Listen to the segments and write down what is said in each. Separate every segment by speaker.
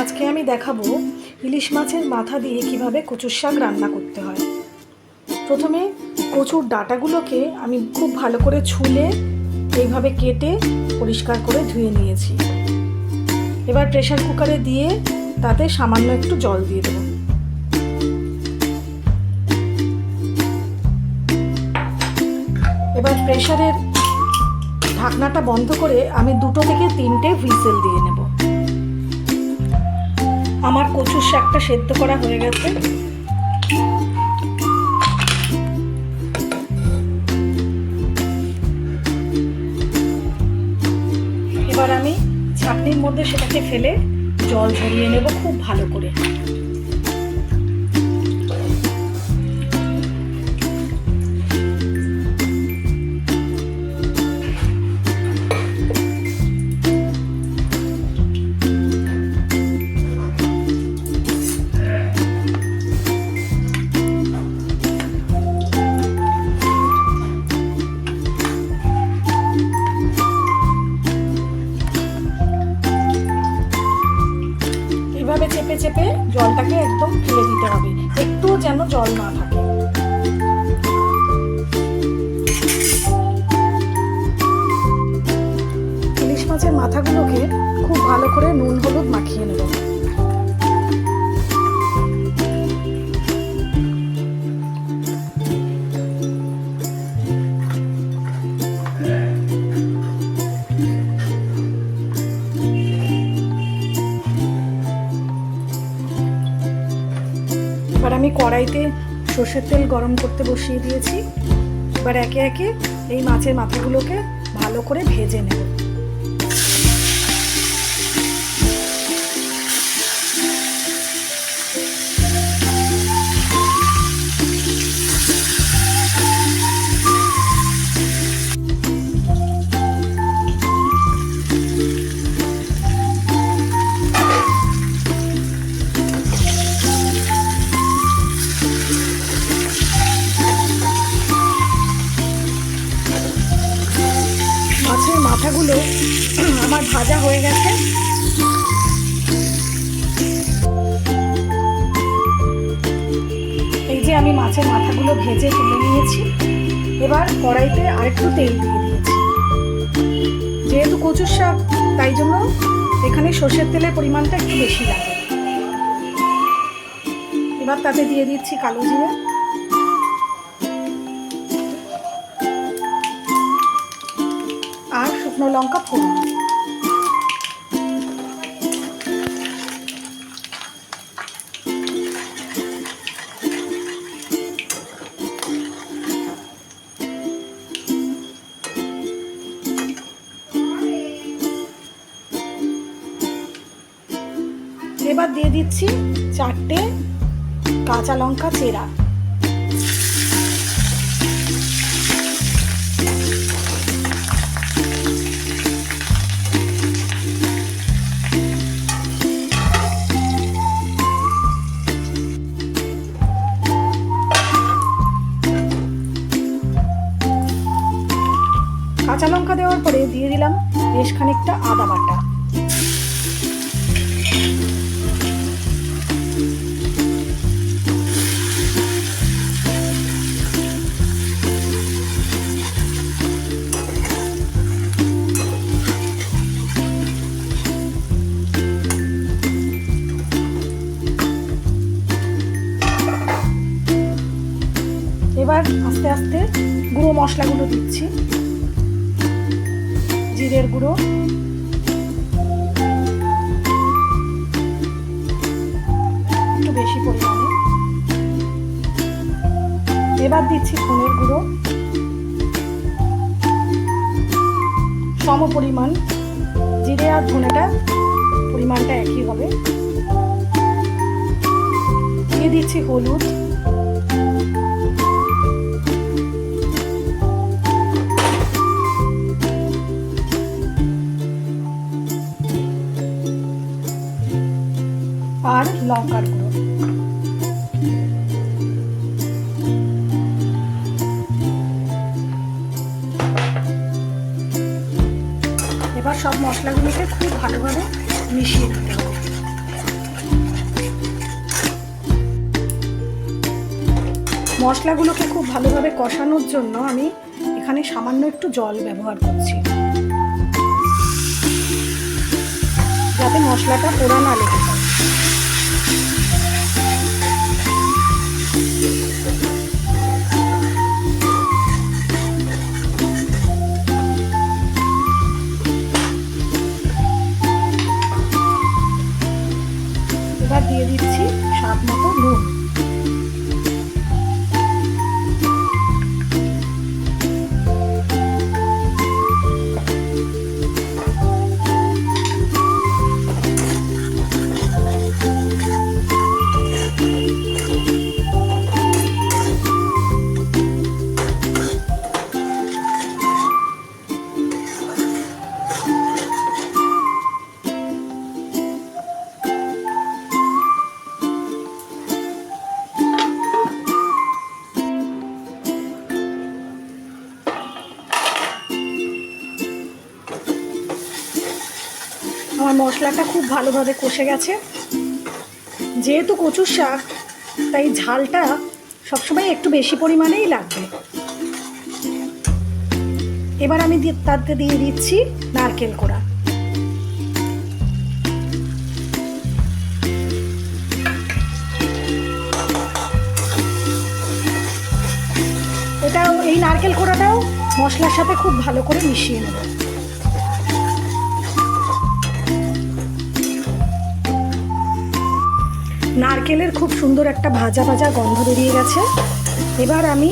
Speaker 1: আজকে আমি দেখাবো ইলিশ মাছের মাথা দিয়ে কিভাবে কচুর শাক রান্না করতে হয়। প্রথমে কচুর ডাঁটাগুলোকে আমি খুব ভালো করে ছুলে এইভাবে কেটে পরিষ্কার করে ধুয়ে নিয়েছি। এবার প্রেসার কুকারে দিয়ে তাতে সামান্য একটু জল দিয়ে দেব। এবার প্রেসারের ঢাকনাটা বন্ধ করে আমি 2 থেকে 3টে হুইসেল দিয়ে নেব। আমার কচুর শাকটা সেদ্ধ করা হয়ে গেছে। এবার আমি ছাঁকনির মধ্যে সেটাকে ফেলে জল ঝরিয়ে নেব খুব ভালো করে। এভাবে চেপে চেপে জলটাকে একদম ফেলে দিতে হবে, একটু যেন জল না থাকে। ইলিশ মাছের মাথাগুলোকে খুব ভালো করে নুন হলুদ মাখিয়ে নেব। এবার আমি কড়াইতে সর্ষের তেল গরম করতে বসিয়ে দিয়েছি। এবার একে একে এই মাছের মাথাগুলোকে ভালো করে ভেজে নেব। মাছের মাথাগুলো আমার ভাজা হয়ে গেছে। এই যে আমি মাছের মাথাগুলো ভেজে তুলে নিয়েছি। এবার কড়াইতে আরেকটু তেল দিয়ে দিয়েছি। যেহেতু কচুর শাক তাই জন্য এখানে সর্ষের তেলের পরিমাণটা একটু বেশি লাগে। এবার তাতে দিয়ে দিচ্ছি কালো জিরে, আর শুকনো লঙ্কা ফোড়ন। এবার দিয়ে দিচ্ছি 4টে কাঁচা লঙ্কা চেরা। কাঁচা লঙ্কা দেওয়ার পরে দিয়ে দিলাম বেশ খানিকটা আদা বাটা। এবার আস্তে আস্তে গুঁড়ো মশলাগুলো দিচ্ছি। জিরের গুঁড়ো, একটু বেশি পরিমাণে। এবার দিচ্ছি ধনের গুঁড়ো সম পরিমাণ। জিরে আর ধনেটা পরিমাণটা একই হবে। দিয়ে দিচ্ছি হলুদ, আর লঙ্কার গুঁড়ো। এবার সব মশলাগুলোকে খুব ভালোভাবে মিশিয়ে দিতে হবে। মশলাগুলোকে খুব ভালোভাবে কষানোর জন্য আমি এখানে সামান্য একটু জল ব্যবহার করছি, যাতে মশলাটা পোড়া না লেগে যায়। এবার দিয়ে দিচ্ছি স্বাদ মতো নুন। আমার মশলাটা খুব ভালোভাবে কষে গেছে। যেহেতু কচুর শাক, তাই ঝালটা সবসময় একটু বেশি পরিমাণেই লাগবে। এবার আমি তাতে দিয়ে দিচ্ছি নারকেল কোড়া। এই নারকেল কোড়াটাও মশলার সাথে খুব ভালো করে মিশিয়ে নেব। নারকেলের খুব সুন্দর একটা ভাজা ভাজা গন্ধ বেরিয়ে গেছে। এবার আমি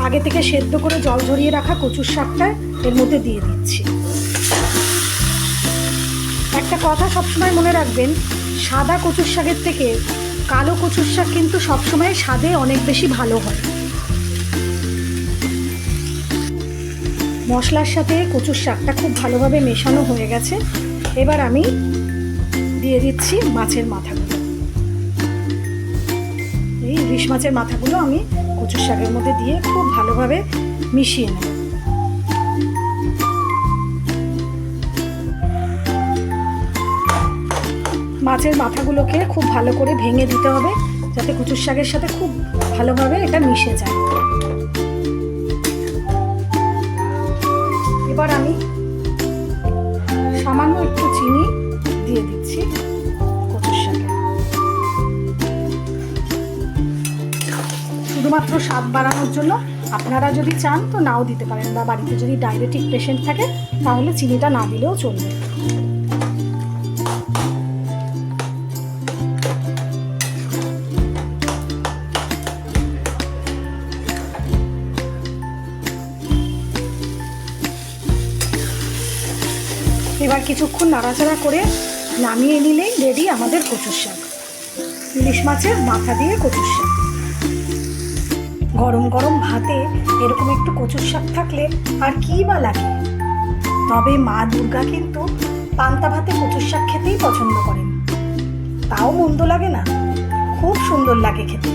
Speaker 1: আগে থেকে সেদ্ধ করে জল ঝরিয়ে রাখা কচুর শাকটা এর মধ্যে দিয়ে দিচ্ছি। একটা কথা সবসময় মনে রাখবেন, সাদা কচুর শাকের থেকে কালো কচুর শাক কিন্তু সবসময় স্বাদে অনেক বেশি ভালো হয়। মশলার সাথে কচুর শাকটা খুব ভালোভাবে মেশানো হয়ে গেছে। এবার আমি দিয়ে দিচ্ছি মাছের মাথাগুলো। এই ইলিশ মাছের মাথাগুলো আমি কচুর শাকের মধ্যে দিয়ে খুব ভালোভাবে মিশিয়ে নেব। মাছের মাথাগুলোকে খুব ভালো করে ভেঙে দিতে হবে, যাতে কচুর শাকের সাথে খুব ভালোভাবে এটা মিশে যায়। এবার আমি সামান্য একটু চিনি দিয়ে দিচ্ছি কচুর শাকে, শুধুমাত্র স্বাদ বাড়ানোর জন্য। আপনারা যদি চান তো নাও দিতে পারেন, বা বাড়িতে যদি ডায়াবেটিক পেশেন্ট থাকে তাহলে চিনিটা না দিলেও চলবে। এবার কিছুক্ষণ নাড়াচাড়া করে নামিয়ে নিলেই রেডি আমাদের কচুর শাক, ইলিশ মাছের মাথা দিয়ে কচুর শাক। গরম গরম ভাতে এরকম একটু কচুর শাক থাকলে আর কী বা লাগে। তবে মা দুর্গা কিন্তু পান্তা ভাতে কচুর শাক খেতেই পছন্দ করেন, তাও মন্দ লাগে না, খুব সুন্দর লাগে খেতে।